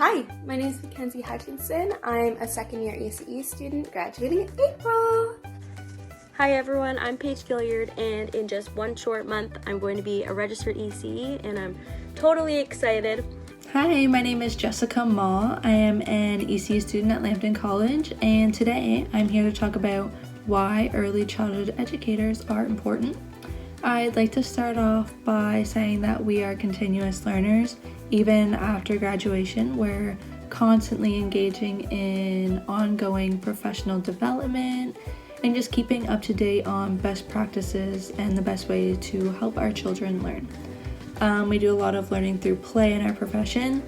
Hi, my name is Mackenzie Hutchinson. I'm a second-year ACE student graduating in April. Hi everyone, I'm Paige Gilliard, and in just one short month I'm going to be a registered ECE, and I'm totally excited. Hi, my name is Jessica Ma. I am an ECE student at Lambton College, and today I'm here to talk about why early childhood educators are important. I'd like to start off by saying that we are continuous learners. Even after graduation, we're constantly engaging in ongoing professional development and just keeping up to date on best practices and the best way to help our children learn. We do a lot of learning through play in our profession.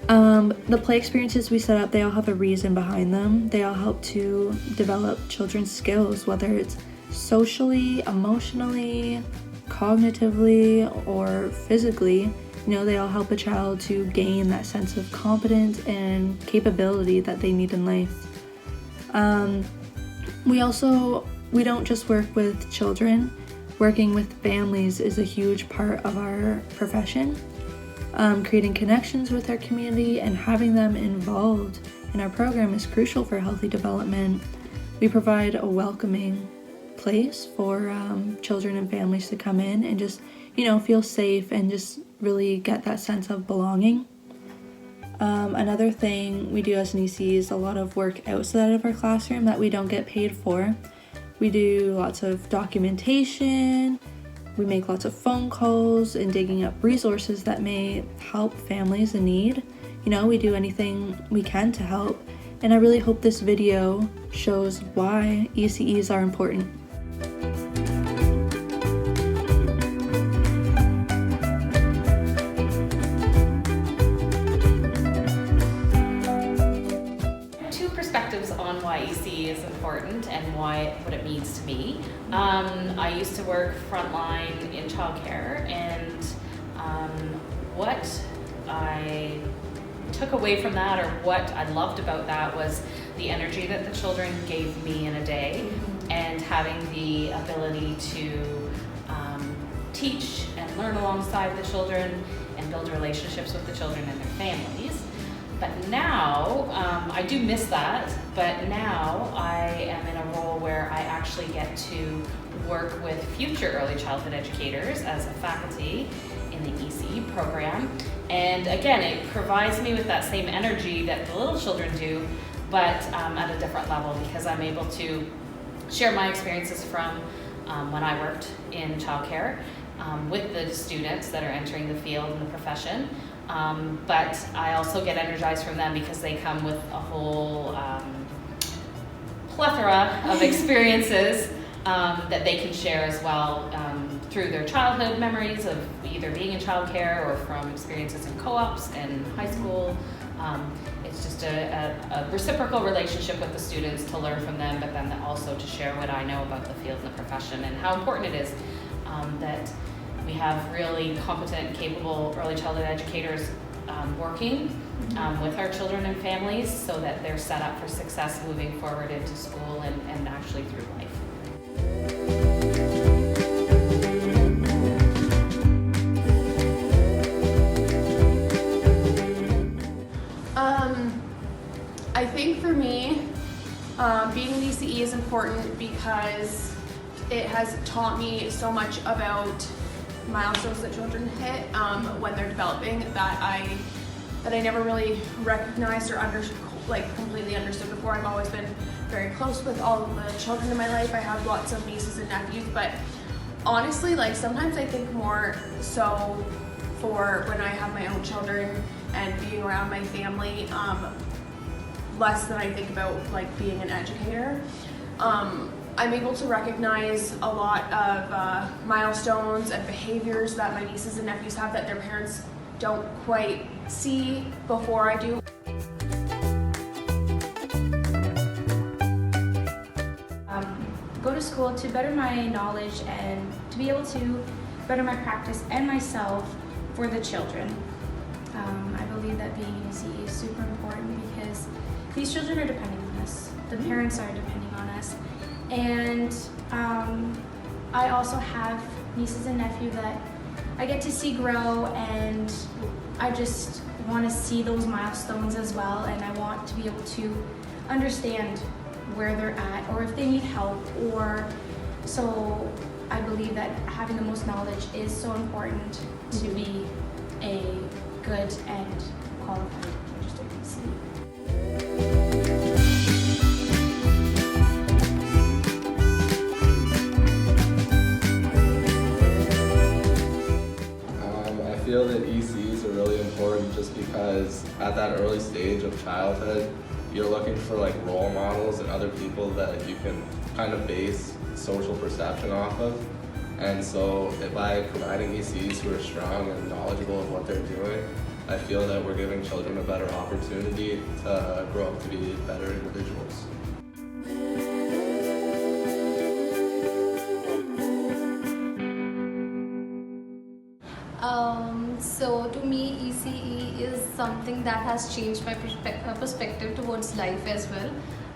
The play experiences we set up, they all have a reason behind them. They all help to develop children's skills, whether it's socially, emotionally, cognitively, or physically. They all help a child to gain that sense of competence and capability that they need in life. We don't just work with children. Working with families is a huge part of our profession. Creating connections with our community and having them involved in our program is crucial for healthy development. We provide a welcoming place for children and families to come in and just, feel safe and just really get that sense of belonging. Another thing we do as an EC is a lot of work outside of our classroom that we don't get paid for. We do lots of documentation, we make lots of phone calls and digging up resources that may help families in need. We do anything we can to help, and I really hope this video shows why ECEs are important. On why ECE is important and what it means to me. I used to work frontline in childcare, and what I took away from that, or what I loved about that, was the energy that the children gave me in a day, and having the ability to teach and learn alongside the children and build relationships with the children and their families. But now, I do miss that, but now I am in a role where I actually get to work with future early childhood educators as a faculty in the ECE program. And again, it provides me with that same energy that the little children do, but at a different level, because I'm able to share my experiences from when I worked in childcare with the students that are entering the field and the profession. But I also get energized from them because they come with a whole plethora of experiences that they can share as well through their childhood memories of either being in childcare or from experiences in co-ops and high school. It's just a reciprocal relationship with the students to learn from them, but then also to share what I know about the field and the profession and how important it is that we have really competent, capable early childhood educators working with our children and families so that they're set up for success moving forward into school and actually through life. I think for me, being an ECE is important because it has taught me so much about milestones that children hit when they're developing that I never really recognized or completely understood before. I've always been very close with all of the children in my life. I have lots of nieces and nephews, but honestly, sometimes I think more so for when I have my own children and being around my family, less than I think about being an educator. I'm able to recognize a lot of milestones and behaviors that my nieces and nephews have that their parents don't quite see before I do. Go to school to better my knowledge and to be able to better my practice and myself for the children. I believe that being an ECE is super important because these children are depending on us. The parents are depending on us. And I also have nieces and nephews that I get to see grow, and I just want to see those milestones as well, and I want to be able to understand where they're at or if they need help. Or so I believe that having the most knowledge is so important to be a good and qualified registered ECE. I feel that ECs are really important just because at that early stage of childhood, you're looking for like role models and other people that you can kind of base social perception off of. And so by providing ECs who are strong and knowledgeable of what they're doing, I feel that we're giving children a better opportunity to grow up to be better individuals. So to me, ECE is something that has changed my perspective towards life as well.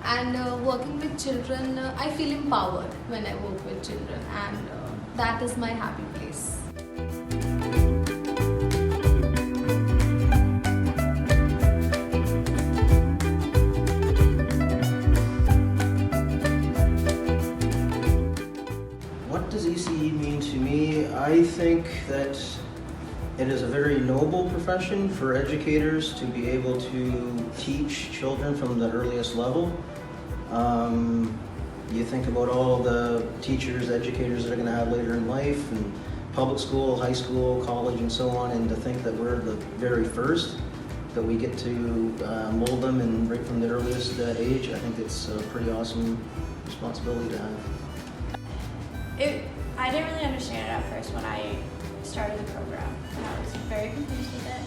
And working with children, I feel empowered when I work with children, and that is my happy place. What does ECE mean to me? I think that it is a very noble profession for educators to be able to teach children from the earliest level. You think about all the teachers, educators that are going to have later in life, and public school, high school, college, and so on, and to think that we're the very first, that we get to mold them and right from the earliest age, I think it's a pretty awesome responsibility to have. I didn't really understand it at first when I started the program, and I was very confused with it.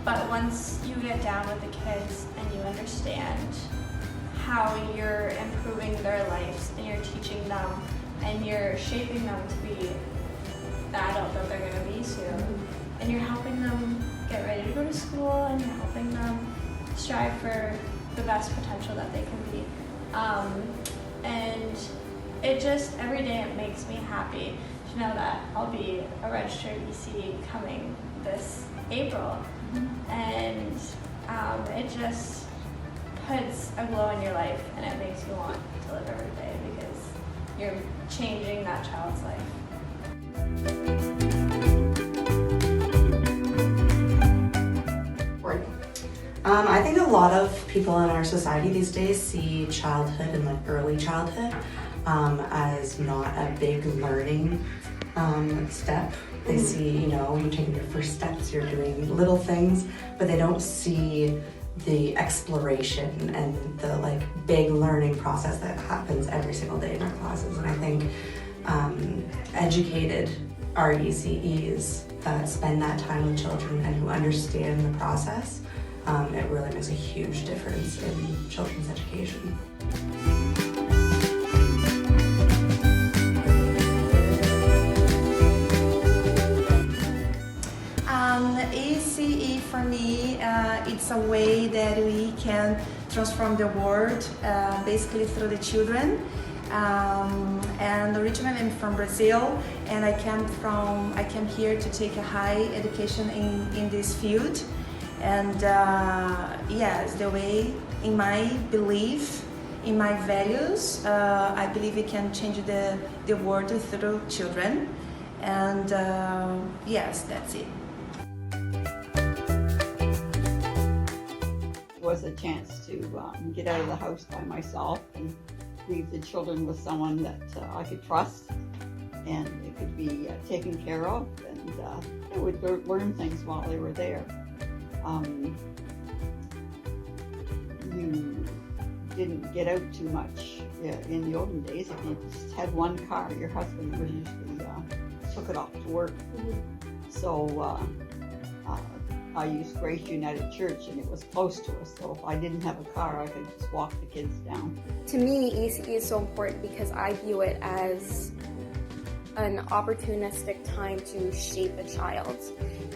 But once you get down with the kids and you understand how you're improving their lives and you're teaching them and you're shaping them to be the adult that they're going to be soon, and you're helping them get ready to go to school, and you're helping them strive for the best potential that they can be. And it just, every day it makes me happy to know that I'll be a registered ECE coming this April. And it just puts a glow in your life, and it makes you want to live every day because you're changing that child's life. I think a lot of people in our society these days see childhood and like early childhood as not a big learning step. They see, you know, you're taking your first steps, you're doing little things, but they don't see the exploration and the like big learning process that happens every single day in our classes. And I think educated RECEs that spend that time with children and who understand the process, it really makes a huge difference in children's education. ECE for me, it's a way that we can transform the world, basically through the children. And originally I'm from Brazil, and I came here to take a high education in this field. And yes, the way, in my belief, in my values, I believe it can change the world through children. And yes, that's it. Was a chance to get out of the house by myself and leave the children with someone that I could trust, and it could be taken care of, and they would learn things while they were there. You didn't get out too much in the olden days. If you just had one car, your husband would usually took it off to work. So I used Grace United Church, and it was close to us, so if I didn't have a car, I could just walk the kids down. To me, ECE is so important because I view it as an opportunistic time to shape a child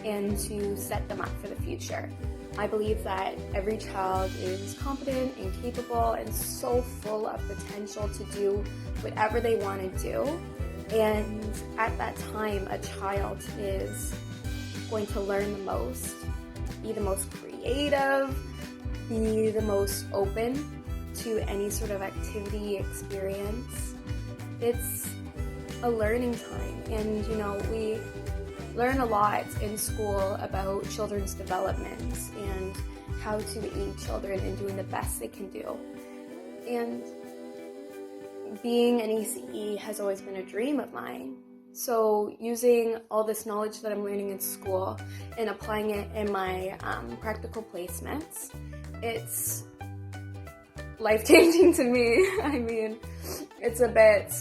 and to set them up for the future. I believe that every child is competent and capable and so full of potential to do whatever they want to do. And at that time, a child is going to learn the most be the most creative, be the most open to any sort of activity, experience. It's a learning time, and we learn a lot in school about children's development and how to aid children in doing the best they can do. And being an ECE has always been a dream of mine. So using all this knowledge that I'm learning in school and applying it in my practical placements, it's life-changing to me. I mean, it's a bit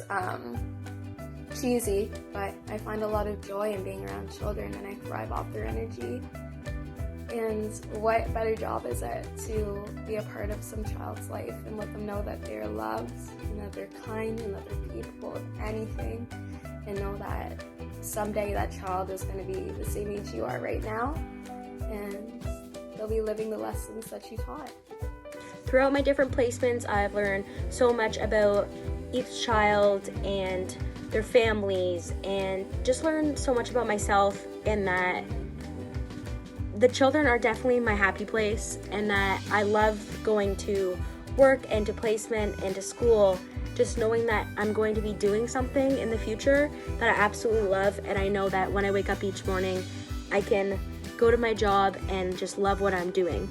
cheesy, but I find a lot of joy in being around children, and I thrive off their energy. And what better job is it to be a part of some child's life and let them know that they're loved and that they're kind and that they're capable of anything, and know that someday that child is going to be the same age you are right now, and they'll be living the lessons that you taught. Throughout my different placements, I've learned so much about each child and their families, and just learned so much about myself, in that the children are definitely my happy place, and that I love going to work and to placement and to school, just knowing that I'm going to be doing something in the future that I absolutely love, and I know that when I wake up each morning, I can go to my job and just love what I'm doing.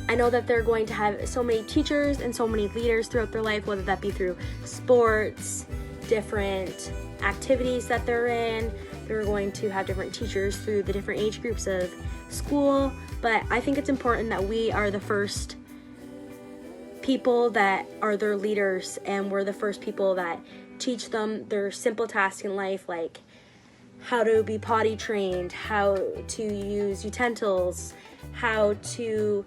I know that they're going to have so many teachers and so many leaders throughout their life, whether that be through sports, different activities that they're in. They're going to have different teachers through the different age groups of school, but I think it's important that we are the first people that are their leaders, and we're the first people that teach them their simple tasks in life, like how to be potty trained, how to use utensils, how to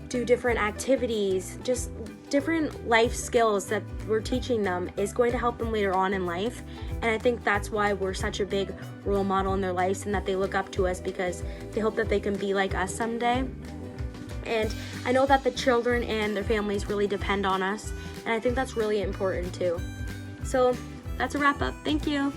do different activities, just different life skills that we're teaching them is going to help them later on in life. And I think that's why we're such a big role model in their lives, and that they look up to us because they hope that they can be like us someday. And I know that the children and their families really depend on us, and I think that's really important too. So that's a wrap up. Thank you.